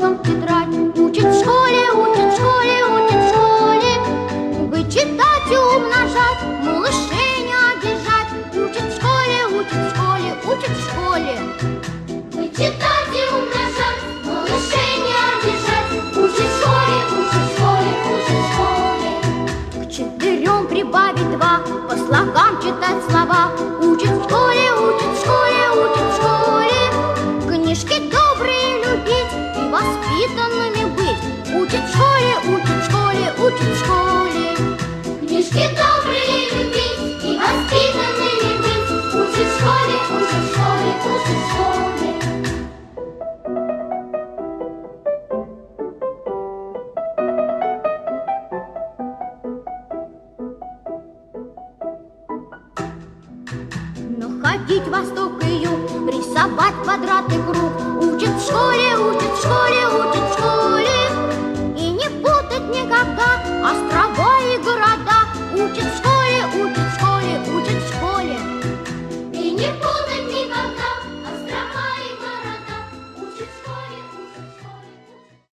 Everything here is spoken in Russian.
ручкам тетрадь. Учит в школе, учит в школе, учит в школе. Вычитать и умножать, малышей не обижать. Учит в школе, учит в школе, учит в школе. Вычитать и умножать, малышей не обижать. Учит в школе, учит в школе, учит в школе. К четырем прибавить два, по слогам читать слова. Учит в школе, учит в школе, учит в школе. Книжки добрые любить и воспитанными быть. Учит в школе, учит в школе, учит в школе. Книжки добрые любить и воспитанными быть. Учит в школе, учит в школе, учит в школе. Находить восток и юг, рисовать квадрат и круг. Учит в школе, учит в школе,